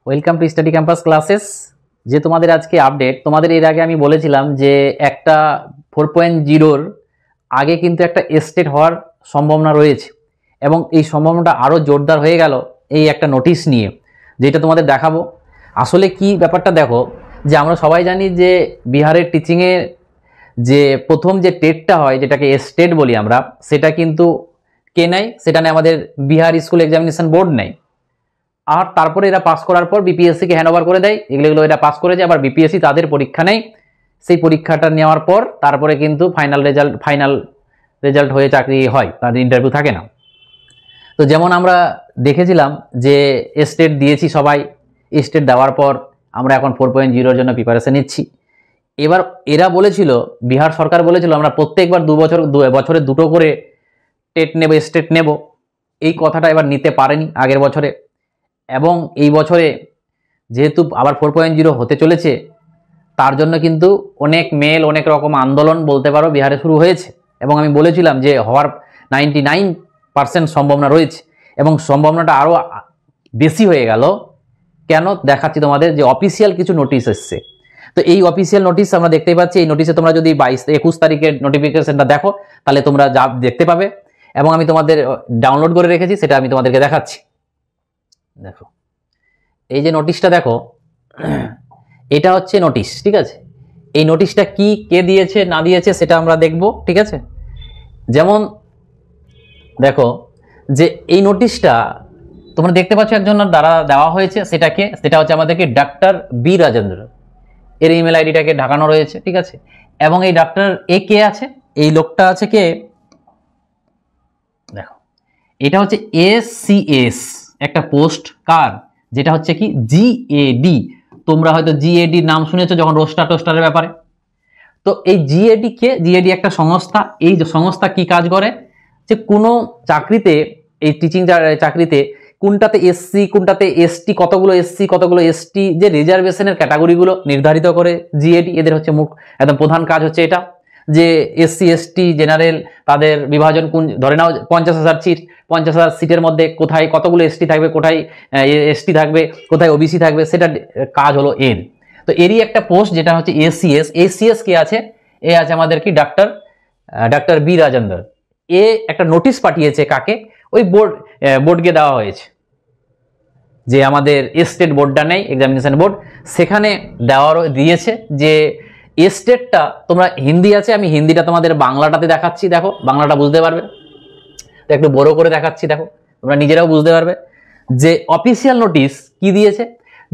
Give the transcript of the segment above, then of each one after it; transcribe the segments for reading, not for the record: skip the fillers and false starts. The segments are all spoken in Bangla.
Welcome to study campus classes. যে তোমাদের আজকে আপডেট, তোমাদের এর আগে আমি বলেছিলাম যে একটা 4.0 আগে কিন্তু একটা স্টেট হওয়ার সম্ভাবনা রয়েছে এবং এই সম্ভাবনাটা আরও জোরদার হয়ে গেল এই একটা নোটিশ নিয়ে, যেটা তোমাদের দেখাবো। আসলে কি ব্যাপারটা দেখো, যে আমরা সবাই জানি যে বিহারের টিচিংয়ে যে প্রথম যে টেটটা হয়, যেটাকে স্টেট বলি আমরা, সেটা কিন্তু কে নেয়? সেটা নেয় আমাদের বিহার স্কুল এক্সামিনেশন বোর্ড নেয়। আর তারপরে এরা পাস করার পর বিপিএসসিকে হ্যান্ড ওভার করে দেয়। এগুলো এরা পাস করে যায়, আবার বিপিএসসি তাদের পরীক্ষা নেয়। সেই পরীক্ষাটা নেওয়ার পর তারপরে কিন্তু ফাইনাল রেজাল্ট হয়ে চাকরি হয়, তাদের ইন্টারভিউ থাকে না। তো যেমন আমরা দেখেছিলাম যে স্টেট দিয়েছি সবাই, স্টেট দেওয়ার পর আমরা এখন 4.0-র জন্য প্রিপারেশন নিচ্ছি। এবার এরা বলেছিল, বিহার সরকার বলেছিল আমরা প্রত্যেকবার বছরে দুটো করে টেট নেব, স্টেট নেব। এই কথাটা এবার নিতে পারেনি আগের বছরে, এবং এই বছরে যেহেতু আবার 4.0 হতে চলেছে, তার জন্য কিন্তু অনেক রকম আন্দোলন বলতে পারো বিহারে শুরু হয়েছে। এবং আমি বলেছিলাম যে হওয়ার 99% সম্ভাবনা রয়েছে, এবং সম্ভাবনাটা আরও বেশি হয়ে গেল। কেন দেখাচ্ছি তোমাদের, যে অফিসিয়াল কিছু নোটিশ এসছে। তো এই অফিসিয়াল নোটিশ আমরা দেখতেই পাচ্ছি। এই নোটিশে তোমরা যদি 21 তারিখের নোটিফিকেশনটা দেখো, তাহলে তোমরা যা দেখতে পাবে, এবং আমি তোমাদের ডাউনলোড করে রেখেছি, সেটা আমি তোমাদেরকে দেখাচ্ছি। দেখো, এই যে নোটিশটা দেখো, এটা হচ্ছে নোটিশ, ঠিক আছে? এই নোটিশটা কি, কে দিয়েছে না দিয়েছে সেটা আমরা দেখব, ঠিক আছে? যেমন দেখো, যে এই নোটিশটা তোমরা দেখতে পাচ্ছ একজনের দ্বারা দেওয়া হয়েছে। সেটা হচ্ছে আমাদেরকে ডাক্তার বি রাজেন্দ্র। এর ইমেল আইডিটাকে ঢাকানো রয়েছে, ঠিক আছে? এবং এই ডাক্তার কে আছে? এই লোকটা আছে কে? দেখো, এটা হচ্ছে এসসিএস একটা পোস্ট। কার? যেটা হচ্ছে কি জিএডি। তোমরা হয়তো জিএডি নাম শুনেছো যখন টোস্টারের ব্যাপারে। তো এই জিএডি কে? জিএডি একটা সংস্থা। এই সংস্থা কি কাজ করে? যে কোনো চাকরিতে, এই টিচিং চাকরিতে কোনটাতে এসসি কোনটাতে এসটি, কতগুলো এসসি কতগুলো এসটি, যে রিজার্ভেশনের ক্যাটাগরিগুলো নির্ধারিত করে জিএডি। এদের হচ্ছে একদম প্রধান কাজ হচ্ছে এটা, যে এসসি এসটি জেনারেল তাদের বিভাজন কোন, ধরে নাও 50,000 সিট, 50,000 সিটের মধ্যে কোথায় কতগুলো এসটি থাকবে, কোথায় এসটি থাকবে, কোথায় ওবিসি থাকবে, সেটা কাজ হলো এর। তো এরই একটা পোস্ট যেটা হচ্ছে এসিএস কে আছে? এ আছে আমাদের কি ডাক্তার বি রাজেন্দ্র। এ একটা নোটিশ পাঠিয়েছে কাকে? ওই বোর্ডকে দেওয়া হয়েছে, যে আমাদের স্টেট বোর্ডটা নেই, এক্সামিনেশন বোর্ড, সেখানে দিয়েছে যে স্টেটটা তোমরা হিন্দি আছে, আমি হিন্দিটা তোমাদের বাংলাটাতে দেখাচ্ছি। দেখো, বাংলাটা বুঝতে পারবে, একটু বড় করে দেখাচ্ছি, দেখো তোমরা নিজেরাও বুঝতে পারবে যে অফিসিয়াল নোটিশ কি দিয়েছে।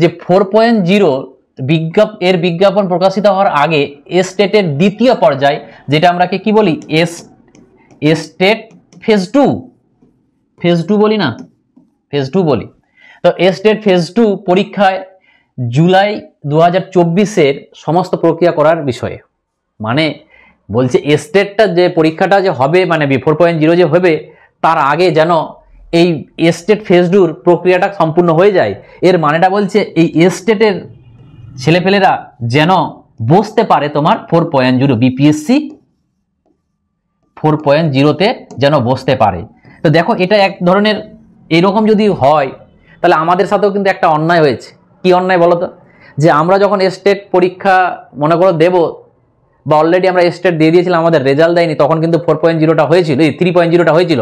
যে 4.0 এর বিজ্ঞাপন প্রকাশিত হওয়ার আগে স্টেটের দ্বিতীয় পর্যায়, যেটা আমরা কি বলি, স্টেট ফেজ টু বলি না, ফেজ 2 বলি। তো স্টেট ফেজ 2 পরীক্ষায় জুলাই 2024-এর সমস্ত প্রক্রিয়া করার বিষয়ে, মানে বলছে স্টেটটা যে পরীক্ষাটা যে হবে, মানে 4.0 যে হবে, তার আগে যেন এই স্টেট ফেজ 2-র প্রক্রিয়াটা সম্পূর্ণ হয়ে যায়। এর মানেটা বলছে এই স্টেটের ছেলেপেলেরা যেন বসতে পারে তোমার 4.0 বিপিএসসি 4.0-তে যেন বসতে পারে। তো দেখো, এটা এক ধরনের, এরকম যদি হয় তাহলে আমাদের সাথেও কিন্তু একটা অন্যায় হয়েছে। কি অন্যায় বলো তো? যে আমরা যখন স্টেট পরীক্ষা মনে করো দেব, বা অলরেডি আমরা স্টেট দিয়ে দিয়েছিলাম, আমাদের রেজাল্ট দেয়নি, তখন কিন্তু 4.0টা হয়েছিল, এই 3.0টা হয়েছিল।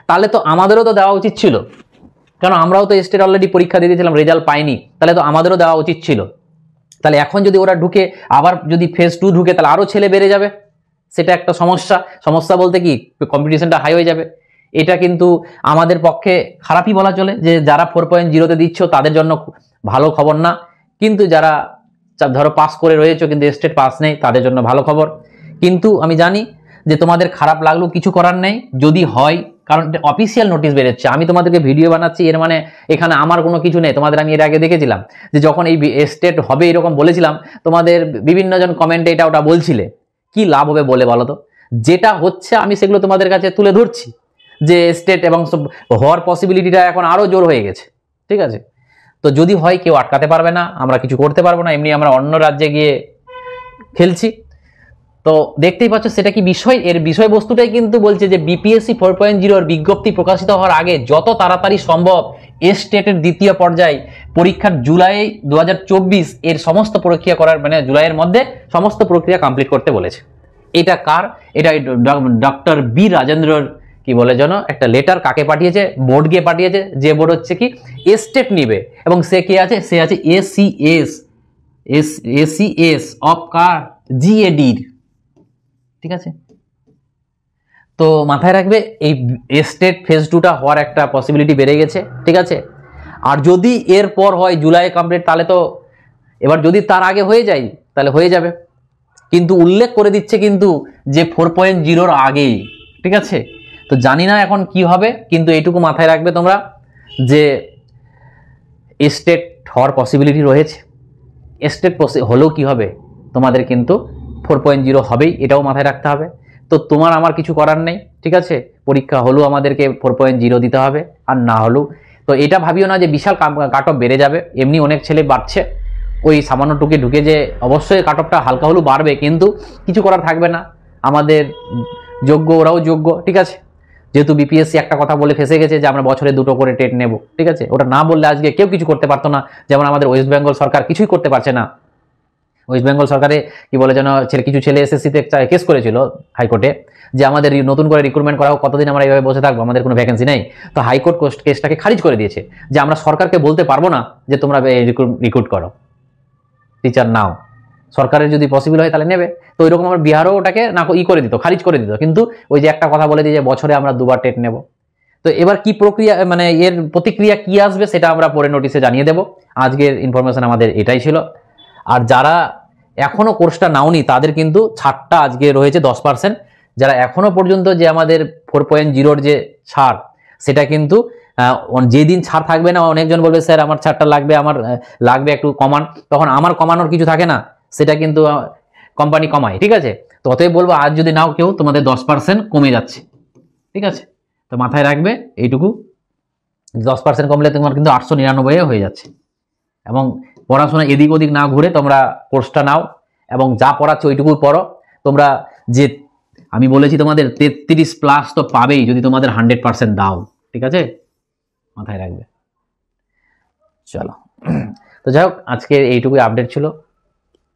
তাহলে তো আমাদেরও তো দেওয়া উচিত ছিল, কারণ আমরাও তো স্টেট অলরেডি পরীক্ষা দিয়ে দিয়েছিলাম, রেজাল্ট পাইনি, তাহলে তো আমাদেরও দেওয়া উচিত ছিল। তাহলে এখন যদি ওরা ঢুকে, আবার যদি ফেজ 2 ঢুকে, তাহলে আরও ছেলে বেড়ে যাবে। সেটা একটা সমস্যা বলতে কি, কম্পিটিশনটা হাই হয়ে যাবে। এটা কিন্তু আমাদের পক্ষে খারাপই বলা চলে, যে যারা 4.0-তে দিচ্ছ তাদের জন্য ভালো খবর না, কিন্তু যারা ধরো পাস করে রয়েছে কিন্তু স্টেট পাস নেই, তাদের জন্য ভালো খবর। কিন্তু আমি জানি যে তোমাদের খারাপ লাগলেও কিছু করার নেই যদি হয়, কারণ অফিসিয়াল নোটিশ বেরোচ্ছে। আমি তোমাদেরকে ভিডিও বানাচ্ছি, এর মানে এখানে আমার কোনো কিছু নেই। তোমাদের আমি এর আগে দেখেছিলাম যে যখন এই স্টেট হবে এরকম বলেছিলাম, তোমাদের বিভিন্ন জন কমেন্টে এটা ওটা বলছিলে। কি লাভ হবে বলে বলো তো? যেটা হচ্ছে আমি সেগুলো তোমাদের কাছে তুলে ধরছি, যে স্টেট এবং হওয়ার পসিবিলিটিটা এখন আরও জোর হয়ে গেছে, ঠিক আছে? তো যদি হয়, কেউ আটকাতে পারবে না, আমরা কিছু করতে পারবো না, এমনি আমরা অন্য রাজ্যে গিয়ে খেলছি। তো দেখতেই পাচ্ছ সেটা কি বিষয়, এর বিষয়বস্তুটাই কিন্তু বলছে যে বিপিএসসি 4.0-র বিজ্ঞপ্তি প্রকাশিত হওয়ার আগে যত তাড়াতাড়ি সম্ভব স্টেটের দ্বিতীয় পর্যায়ে পরীক্ষার জুলাই 2024 এর সমস্ত প্রক্রিয়া করার মানে জুলাইয়ের মধ্যে সমস্ত প্রক্রিয়া কমপ্লিট করতে বলেছে। এটা কার? এটা ডক্টর বি রাজেন্দ্রর কি বলে যেন একটা লেটার কাকে পাঠিয়েছে? বোর্ডকে পাঠিয়েছে, যে বোর্ড হচ্ছে কি স্টেট নিবে, এবং সে কে আছে? সে আছে এসিএস অফ কার? জিএডির। ঠিক আছে, তো মাথায় রাখবে এই স্টেট ফেজ 2টা হওয়ার একটা পসিবিলিটি বেড়ে গেছে। ঠিক আছে, আর যদি এরপর হয় জুলাই কমপ্লিট, তাহলে তো এবার যদি তার আগে হয়ে যায় তাহলে হয়ে যাবে, কিন্তু উল্লেখ করে দিচ্ছে কিন্তু যে 4.0-র আগেই। ঠিক আছে, তো জানি না এখন কি হবে, কিন্তু এইটুকু মাথায় রাখবে তোমরা যে স্টেট হওয়ার পসিবিলিটি রয়েছে। স্টেট হলেও কি হবে, তোমাদের কিন্তু 4.0 হবেই, এটাও মাথায় রাখতে হবে। তো তোমার আমার কিছু করার নেই। ঠিক আছে, পরীক্ষা হলেও আমাদেরকে 4.0 দিতে হবে, আর না হলেও তো এটা ভাবিও না যে বিশাল কাট অফ বেড়ে যাবে। এমনি অনেক ছেলে বাড়ছে, ওই সামান্য টুকে ঢুকে যে অবশ্যই কাট অফটা হালকা হলেও বাড়বে, কিন্তু কিছু করার থাকবে না। আমাদের যোগ্য, ওরাও যোগ্য। ঠিক আছে, যেহেতু বিপিএসসি একটা কথা বলে ফেসে গেছে যে আমরা বছরে 2টো করে টেট নেব। ঠিক আছে, ওটা না বললে আজকে কেউ কিছু করতে পারতো না। যেমন আমাদের ওয়েস্ট বেঙ্গল সরকার কিছুই করতে পারছে না। ওয়েস্ট বেঙ্গল সরকারে কি বলে যেন কিছু ছেলে এসএসসিতে কেস করেছিল হাইকোর্টে যে আমাদের নতুন করে রিক্রুটমেন্ট করা হোক, কতদিন আমরা এইভাবে বসে থাকবো, আমাদের কোনো ভ্যাকেন্সি নেই। তো হাইকোর্ট কেসটাকে খারিজ করে দিয়েছে যে আমরা সরকারকে বলতে পারবো না যে তোমরা রিক্রুট করো, টিচার নাও। সরকারের যদি পসিবল হয় তাহলে নেবে। তো ওইরকম আমার বিহারও ওটাকে না করে দিত, খারিজ করে দিত, কিন্তু ওই যে একটা কথা বলে দিয়ে যে বছরে আমরা 2বার টেট নেব। তো এবার কি প্রক্রিয়া মানে এর প্রতিক্রিয়া কি আসবে সেটা আমরা পরে নোটিশে জানিয়ে দেব। আজকের ইনফরমেশন আমাদের এটাই ছিল। আর যারা এখনো কোর্সটা নাওনি তাদের কিন্তু ছাড়টা আজকে রয়েছে 10%। যারা এখনো পর্যন্ত যে আমাদের 4.0-র যে ছাড়, সেটা কিন্তু যেদিন ছাড় থাকবে না, অনেকজন বলবে স্যার আমার ছাড়টা লাগবে, আমার লাগবে একটু কমান, তখন আমার কমানোর কিছু থাকে না, সেটা কিন্তু কোম্পানি কমায়। ঠিক আছে, তো অতএব বলবো আজ যদি নাও কেউ, তোমাদের 10% কমে যাচ্ছে। ঠিক আছে, তো মাথায় রাখবে এইটুকু, 10% কমলে তোমার কিন্তু 899 হয়ে যাচ্ছে। এবং পড়াশোনা এদিক ওদিক না ঘুরে তোমরা কোর্সটা নাও, এবং যা পড়াচ্ছে ওইটুকু পড়ো। তোমরা যে আমি বলেছি তোমাদের 33+ তো পাবেই যদি তোমাদের 100% দাও। ঠিক আছে, মাথায় রাখবে। চলো, তো যাই হোক, আজকে এইটুকুই আপডেট ছিল,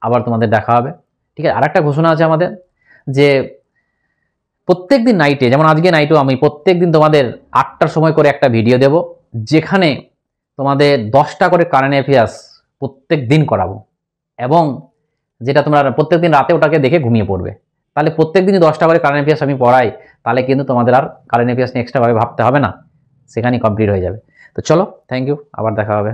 আবার তোমাদের দেখা হবে। ঠিক আছে, আরেকটা ঘোষণা আছে আমাদের যে প্রত্যেকদিন নাইটে, যেমন আজকে নাইটেও আমি প্রত্যেকদিন তোমাদের 8টার সময় করে একটা ভিডিও দেব, যেখানে তোমাদের 10টা করে কারেন্ট অ্যাফেয়ার্স প্রত্যেক দিন করাবো, এবং যেটা তোমরা প্রত্যেকদিন রাতে ওটাকে দেখে ঘুমিয়ে পড়বে। তাহলে প্রত্যেকদিনই 10টা করে কারেন্ট অ্যাফেয়ার্স আমি পড়াই, তাহলে কিন্তু তোমাদের আর কারেন্ট অ্যাফেয়ার্স নিয়ে এক্সট্রাভাবে ভাবতে হবে না, সেখানেই কমপ্লিট হয়ে যাবে। তো চলো, থ্যাংক ইউ, আবার দেখা হবে।